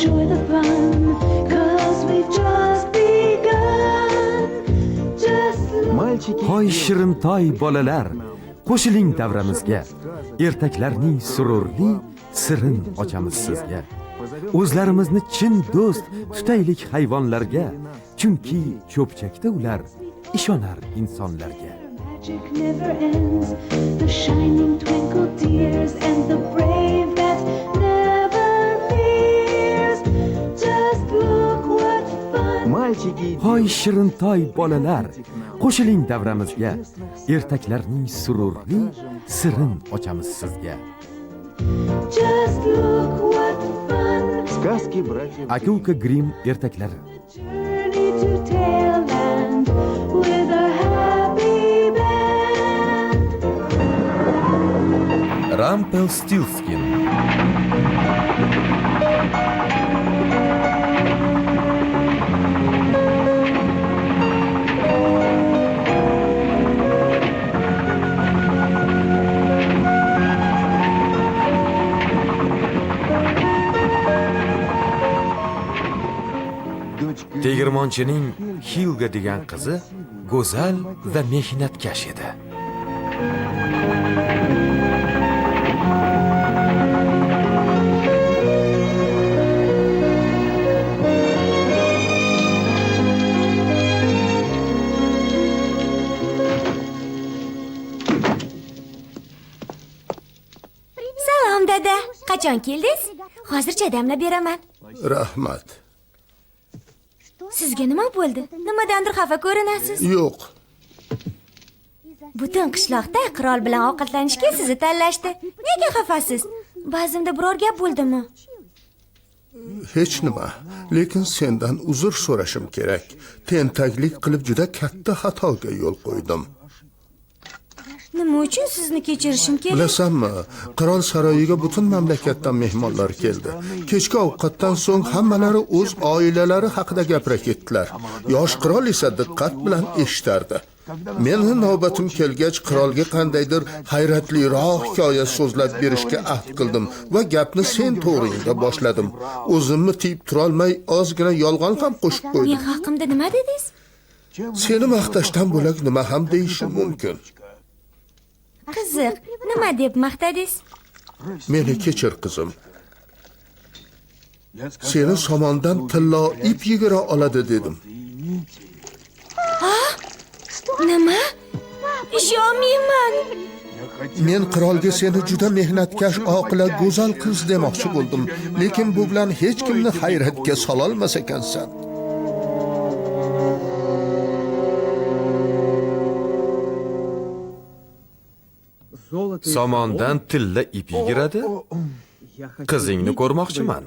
enjoy the fun, 'cause we've just begun. Just look. Hoy shirintoy bolalar, qo'shiling davramizga. Ertaklarning sururli sirin ochamiz sizga. O'zlarimizni chin do'st tutaylik hayvonlarga, chunki cho'pchakda ular ishonar insonlarga. Magic never ends. The shining twinkle tears and the brave that never fears. Just look what fun. Hoy shirintoy bolalar, qo'shiling davramizga. Ertaklarning sururli sirin ochamiz sizga. Just look what fun. Сказки братьев. Aka-uka Grimm ertaklari. Journey to Tailland with a happy band. Rumpelstiltskin. Tegirmonchining Hilga degan qizi go'zal va mehnatkash edi. Salom dada, qachon keldingiz? Hozircha damlab beraman. Rahmat. Sizga nima bo'ldi? Nimadandir xafa ko'rinasiz. Yo'q. Butun qishloqda qirol bilan ovqatlanishga sizni tanlashdi. Nega xafasiz? Ba'zimda biror gap bo'ldimi? Hech nima. Lekin sendan uzr so'rashim kerak. Tentaklik qilib juda katta xatoga yo'l qo'ydim. Nima uchun sizni kechirishim kerak? Bilasanmi, qirol saroyiga butun mamlakatdan mehmonlar keldi. Kechki ovqatdan so'ng hammalari o'z oilalari haqida gapira ketdilar. Yosh qirol esa diqqat bilan eshitardi. Meni navbatim kelgach, qirolga qandaydir hayratliroq hikoya so'zlab berishga ahd qildim va gapni sen to'g'ringda boshladim. O'zimni tiyib turolmay ozgina yolg'on ham qo'shib Men qo'ydim. haqimda nima dedingiz? Seni maqtashdan bo'lak nima ham deyishim mumkin. Qiziq, nima deb maqtadingiz? Meni kechir qizim. Seni somondan tillo ip yigira oladi dedim. Nima? Ishonmayman. Men qirolga seni juda mehnatkash, oqila, go'zal qiz demoqchi bo'ldim, lekin bu bilan hech kimni hayratga sololmas ekansan. Somondan tilla ip yigiradi. Qizingni ko'rmoqchiman.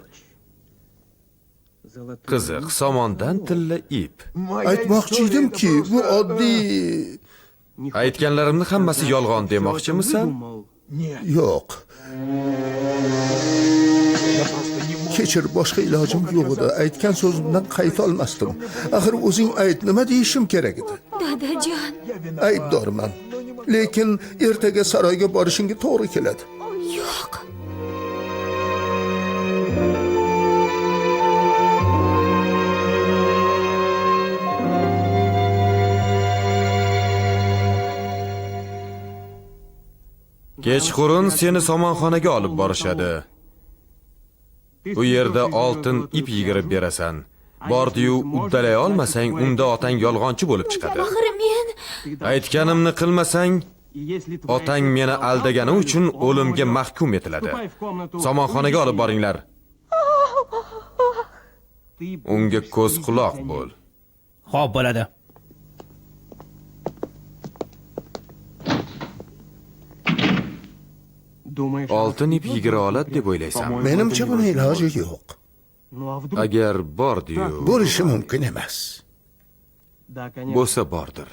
Qiziq, somondan tilla ip. Aytmoqchi edimki, bu oddiy... Aytganlarimni hammasi yolg'on demoqchimisan? Yo'q. Kechir, boshqa ilojim yo'q edi. Aytgan so'zimdan qayta olmasdim. Axir o'zing ayt, nima deyishim kerak edi? Dadajon. Aybdorman. Lekin ertaga saroyga borishingga to'g'ri keladi. Yo'q. Kechqurun seni somonxonaga olib borishadi. U yerda oltin ip yigirib berasan. Bordi-yu, uddalay olmasang, unda otang yolg'onchi bo'lib chiqadi. Axir men Aytganimni qilmasang, otang meni aldagani uchun o'limga mahkum etiladi. Somonxonaga olib boringlar. Unga ko'z quloq bo'l. Xo'p bo'ladi. Oltin ip yigira oladi deb o'ylaysan. Menimcha buni iloji yo'q. Agar bordi-yu, Bo'lishi mumkin emas. bo'lsa bordir.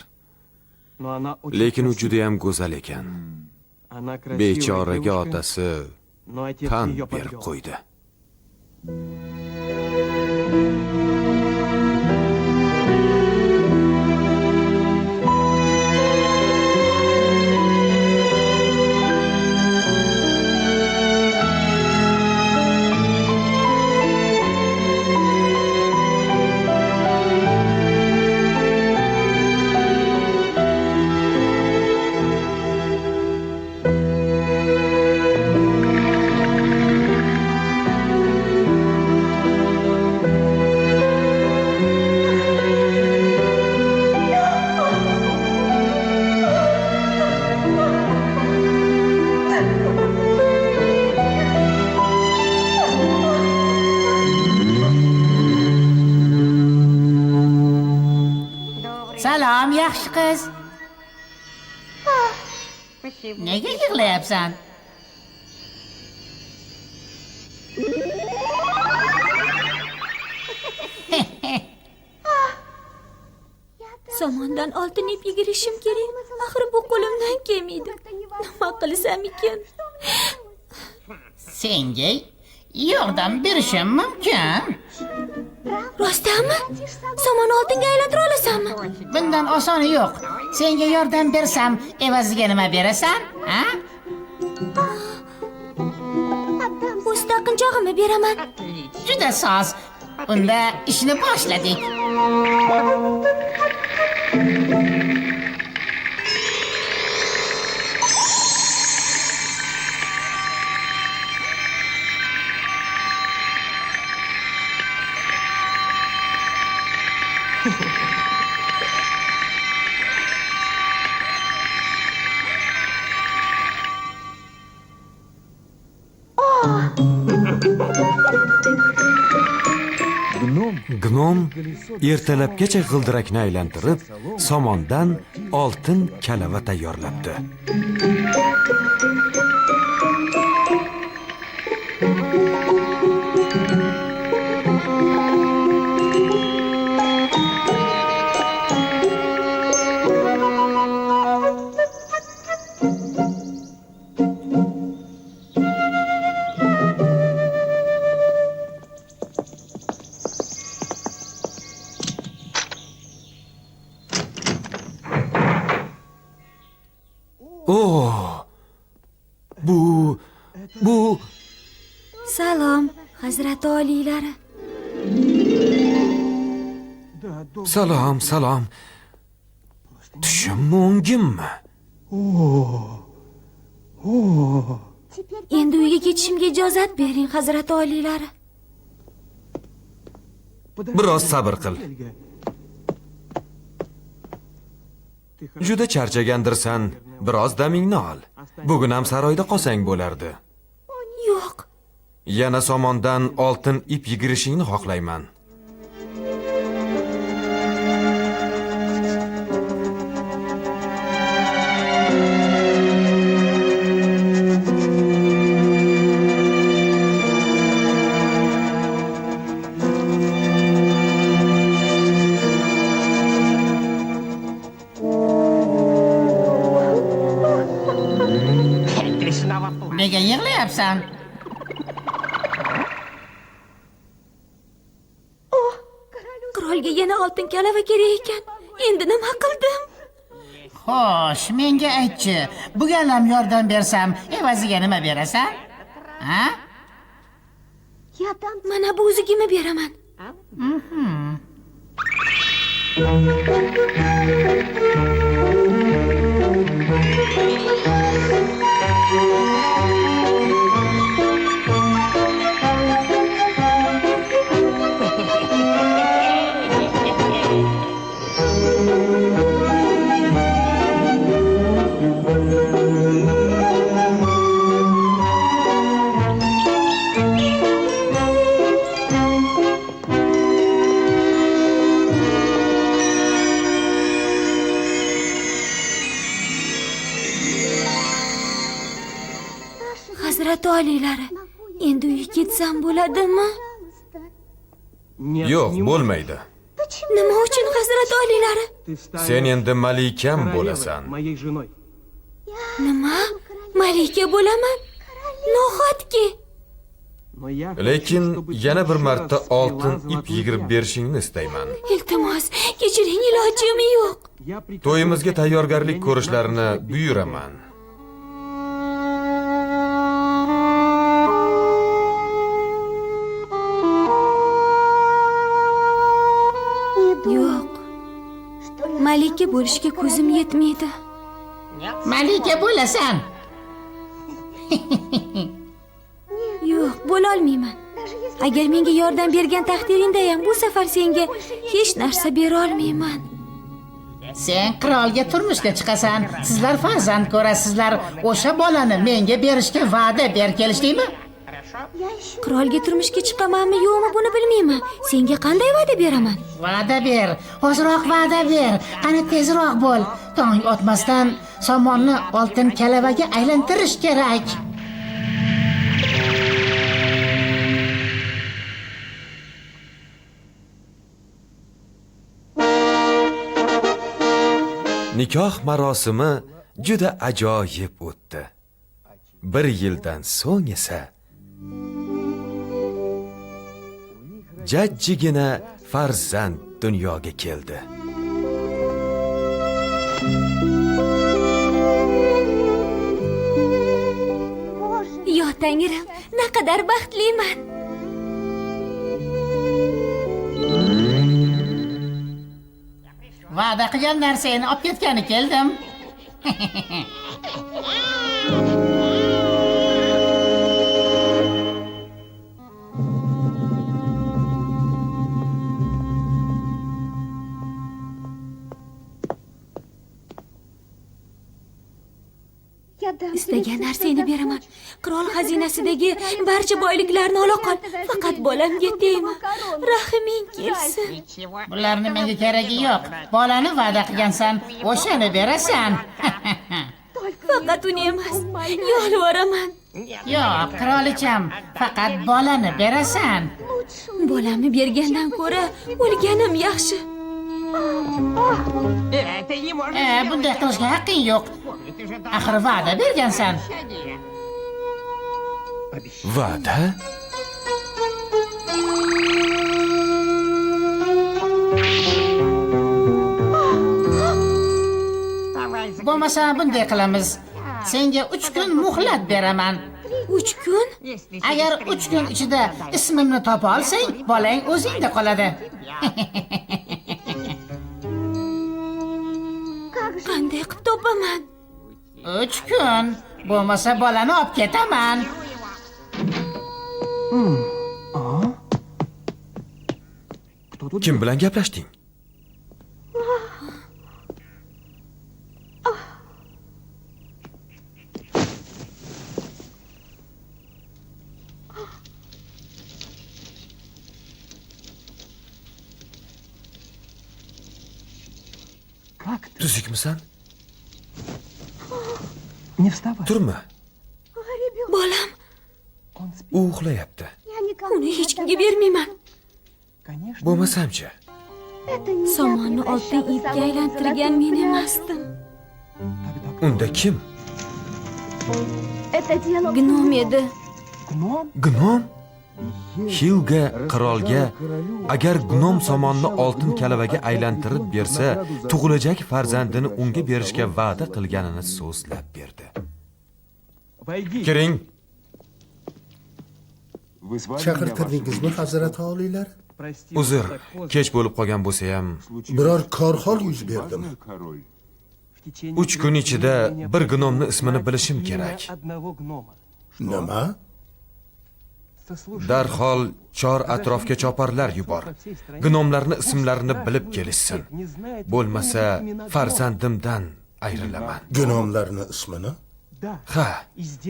Lekin u juda ham go'zal ekan. Bechoraga otasi tan berib qo'ydi. Salom, yaxshi qiz. Nega yig'layapsan? Somondan oltin ip yigirishim kerak. Axir bu qo'limdan kelmaydi. Nima qilsam ekan? Senga yordam berishim mumkin. Rostdanmi? Somon oltinga aylantira olasanmi? Bundan osoni yo'q. Senga yordam bersam, evaziga nima berasan? Ha? O'z taqinchog'imni beraman. Juda soz. Unda ishni boshladik. Gnom ertalabgacha g'ildirakni aylantirib, somondan oltin kalava tayyorlabdi. Bu Salom, Hazrat oliylari. Salom. Tushim o'ngimmi? Endi uyga ketishimga ijozat bering, Hazrat oliylari. Biroz sabr qil. Juda charchagandirsan, biroz damingni ol. Bugun ham saroyda qolsang bo'lardi. Yo'q. Yana somondan oltin ip yigirishingni xohlayman. Nega yig'layapsan? Qirolga yana oltin kalava kerak ekan. Endi nima qildim? Xo'sh, menga aytchi, bu galam yordam bersam, evaziga nima berasan? Ha? Mana bu o'zigimni beraman. Hazrat oliylari, endi uyga ketsam bo'ladimi? Yo'q, bo'lmaydi. Nima uchun Hazrat oliylari? Sen endi malikam bo'lasan. Nima? Malika bo'laman? Nahotki? Lekin yana bir marta oltin ip yigirib berishingni istayman. Iltimos, kechiring, ilojim yo'q. To'yimizga tayyorgarlik ko'rishlarini buyuraman. Yo'q. Malika bo'lishga ko'zim yetmaydi. Malika bo'lasan. Yo'q, bo'la olmayman. Agar menga yordam bergan taqdiringda ham bu safar senga hech narsa bera olmayman. Sen qirolga turmushga chiqasan, sizlar farzand ko'rasizlar. O'sha bolani menga berishga va'da ber kelishdingmi? Qirolga turmushga chiqamanmi yo'qmi buni bilmayman. Senga qanday va'da beraman? Va'da ber, hoziroq va'da ber. Qani tezroq bo'l. Tong otmasdan somonni oltin kalavaga aylantirish kerak. Nikoh marosimi juda ajoyib o'tdi. 1 yildan so'ng esa jajjigina farzand dunyoga keldi. Yo Tangrim, naqadar baxtliman. Va'da qilgan narsani olib ketgani keldim. Istagan narsani beraman. Qirol xazinasidagi barcha boyliklarni ola qol. Faqat bolamga tegma. Rahming kelsin. Bularni menga keragi yo'q. Bolani va'da qilgansan, o'shani berasan. Faqat uni emas, yolvoraman. Yo'q, qirolicham, faqat bolani berasan. Bolamni bergandan ko'ra o'lganim yaxshi. Bunday qilishga haqqing yo'q. Axir va'da bergansan. Va'da? Bo'lmasa bunday qilamiz. Senga 3 kun muhlat beraman. 3 kun? Agar 3 kun ichida ismimni topa olsang, bolang o'zingda qoladi. Qanday qilib topaman? 3 kun. Bo'lmasa bolani olib ketaman. Kim bilan gaplashding? Tuzukmisan? Turma. Bolam, U uxlayapti. uni hech kimga bermayman. Bo'lmasamchi? Somonni oltin ipga aylantirgan men emasdim. Unda kim? Gnom edi. Gnom? Hilga qirolga agar gnom somonni oltin kalavaga aylantirib bersa, tug'ilajak farzandini unga berishga va'da qilganini so'zlab berdi. Kiring. Chaqirtirdingizmi, Hazrat Oliylar? Uzr, kech bo'lib qolgan bo'lsa ham, Biror korhol yuz berdimi? 3 kun ichida bir gnomni ismini bilishim kerak. Nima? Darhol chor atrofga choparlar yubor. Gnomlarning ismlarini bilib kelishsin. Bo'lmasa farzandimdan ayrilaman. Gnomlarning ismini? Ha,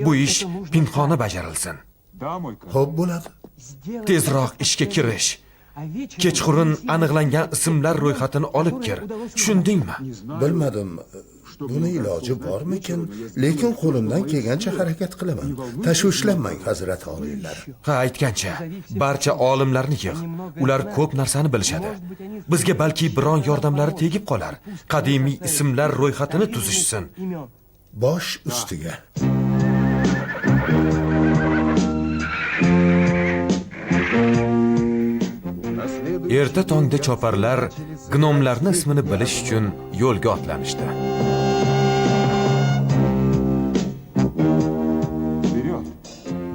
bu ish pinhona bajarilsin. Xo'p bo'ladi. Tezroq ishga kirish. Kechqurun aniqlangan ismlar ro'yxatini olib kir. Tushundingmi? Bilmadim. Buni iloji bormikin? Lekin qo'limdan kelgancha harakat qilaman. Tashvishlanmang, Hazrat Oliylar. Ha, aytgancha, barcha olimlarni yig'. Ular ko'p narsani bilishadi. Bizga balki biron yordamlari tegib qolar. Qadimiy ismlar ro'yxatini tuzishsin. Bosh ustiga. Erta tongda choparlar gnomlarning ismini bilish uchun yo'lga otlanishdi.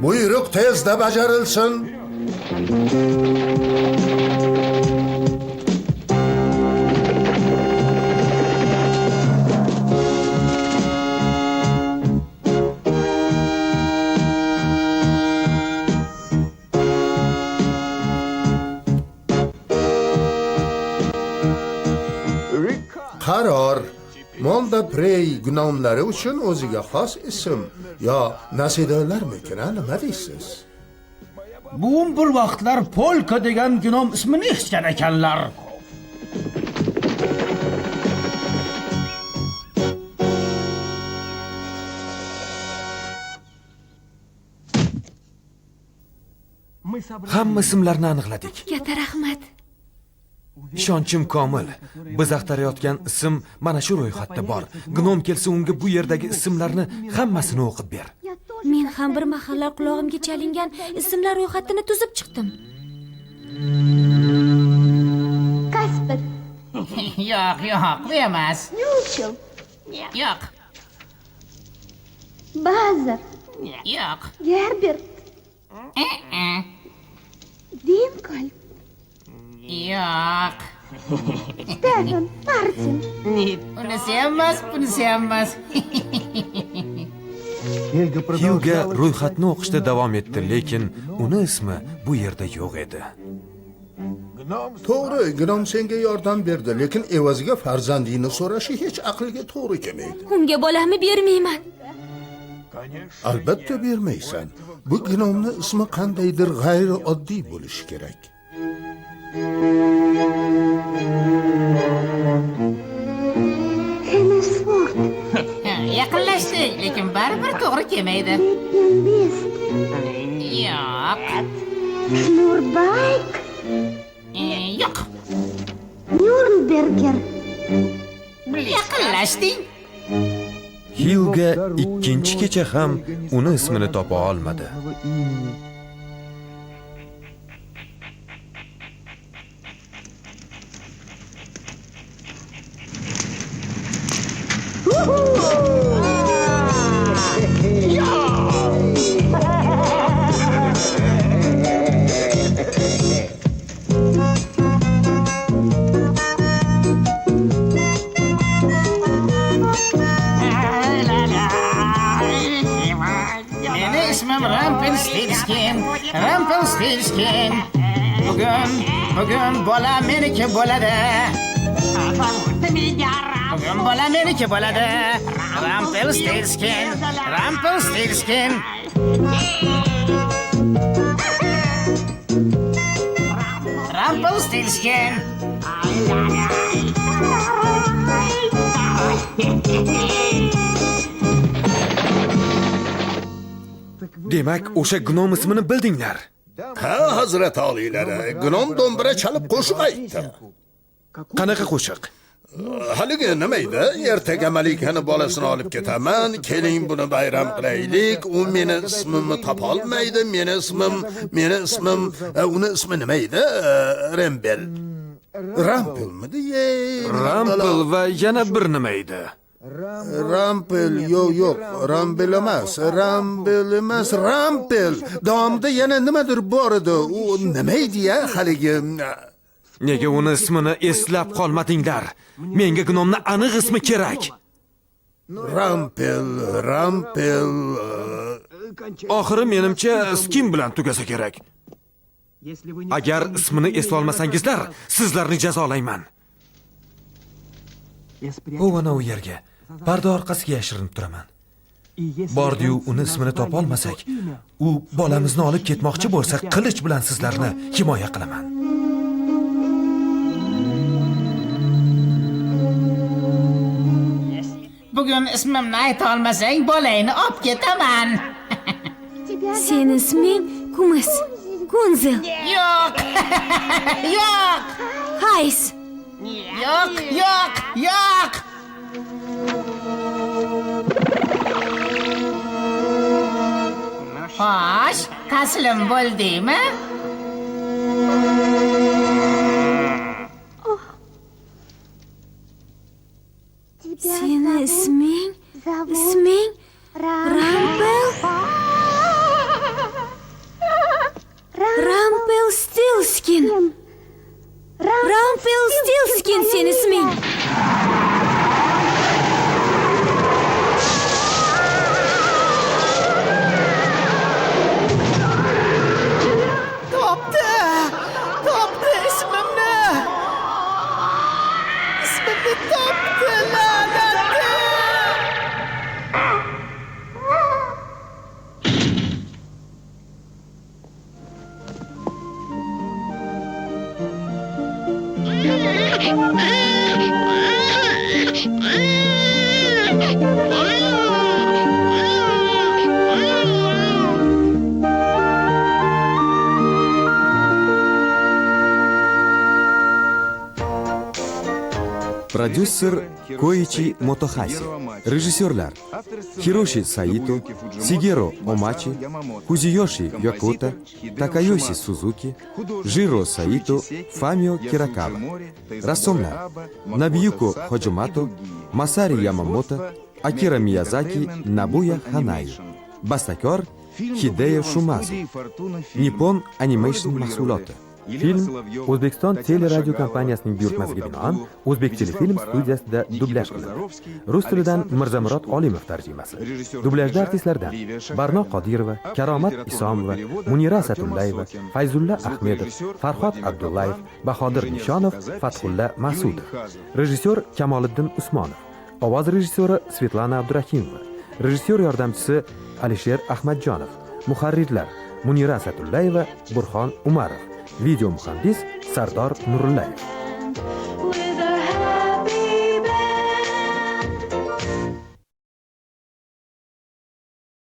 Buyruq tezda bajarilsin. Qaror. Molda Prey gnomlari uchun o'ziga xos ism yo nasidalarmikin, nima deysiz? Bu bir vaqtlar Polka degan gnom ismini eshitgan ekanlar. Hamma ismlarni aniqladik. Katta rahmat. Ishonchim komil. Biz axtarayotgan ism mana shu ro'yxatda bor. Gnom kelsa unga bu yerdagi ismlarni hammasini o'qib ber. Men ham bir mahallar qulog'imga chalingan ismlar ro'yxatini tuzib chiqdim. Kasper, Yo'q, bu emas. Nyuchel, Yo'q, Bazer, yo'q. Gerbert, Dinkel, Yo'q. Stefan, Martin. Bunisi emas. Hyuga ro'yxatni o'qishda davom etdi, lekin uni ismi bu yerda yo'q edi. To'g'ri, gnom senga yordam berdi, lekin evaziga farzandingni so'rashi hech aqlga to'g'ri kelmaydi. Unga bolamni bermayman. Albatta bermaysan. Bu gnomning ismi qandaydir g'ayrioddiy bo'lishi kerak. Hemsworth, Yaqinlashdik, lekin baribir to'g'ri kelmaydi. List, Yo'q. Schnurrbike, Yo'q. Nürnberger. Yaqinlashdik. Hyuga ikkinchi kecha ham uni ismini topa olmadi. Meni ismim Rumpelstiltskin. Bugun bola meniki bo'ladi. Bugun bola meniki bo'ladi. Rumpelstiltskin. Demak, o'sha gnom ismini bildinglar. Ha, hazrat oliylari, gnom do'mbira chalib qo'shiq aytdi. Qanaqa qo'shiq? Haligi nima edi? Ertaga malikani bolasini olib ketaman, keling buni bayram qilaylik. U meni ismimni topolmaydi. Meni ismim, uni ismi nima edi? Rampelmidi? Rampel va yana bir nima edi? Rampel, yo'q, Rampel emas. Rampel. Davomida yana nimadir bor edi. U nima edi-ya haligi? Nega uni ismini eslab qolmadinglar? Menga gnomning aniq ismi kerak. Rampel. Oxiri menimcha skin bilan tugasa kerak. Agar ismini esla olmasangizlar, sizlarni jazolayman. U ana u yerga, parda orqasiga yashirinib turaman. Bordi-yu uni ismini topa olmasak, u bolamizni olib ketmoqchi bo'lsa, qilich bilan sizlarni himoya qilaman. Bugun ismimni ayta olmasang, bolangni olib ketaman. Sen isming Kumis. Kunzel. Yo'q. Yo'q. Hays. Yo'q. Xo'sh, taslim bo'ldingmi? Seni isming Rampel? Rumpelstiltskin sen isming. Topdi ismimni. Topdi, la'nati. Prodyuser Koichi Motohashi. Rejissyorlar Hiroshi Saito, Shigeru Omachi, Kuzuyoshi Yokota, Takayoshi Suzuki, Jiro Saito, Famio Kirakawa. Rassomlar Nobuyuko Hojimato, Masari Yamamoto, Akira Miyazaki, Nabuya Hanai. Bastakor Hideo Shumazu. Nippon Animation mahsuloti. Film O'zbekiston teleradio kompaniyasining buyurtmasiga binoan O'zbek telefilm studiyasida dublyaj qilindi. Rus tilidan Mirzamurod Olimov tarjimasi. Dublyajda artistlardan Barno Qodirova, Karomat Isomova, Munira Satullayeva, Fayzulla Ahmedov, Farhod Abdullayev, Bahodir Nishonov, Fathulla Masudov. Rejissyor Kamoliddin Usmonov. Ovoz rejissyori Svetlana Abdurahimova. Rejissyor yordamchisi Alisher Ahmadjonov. Muharrirlar Munira Satullayeva, Burxon Umarov. Video muhandis Sardor Nurullayev.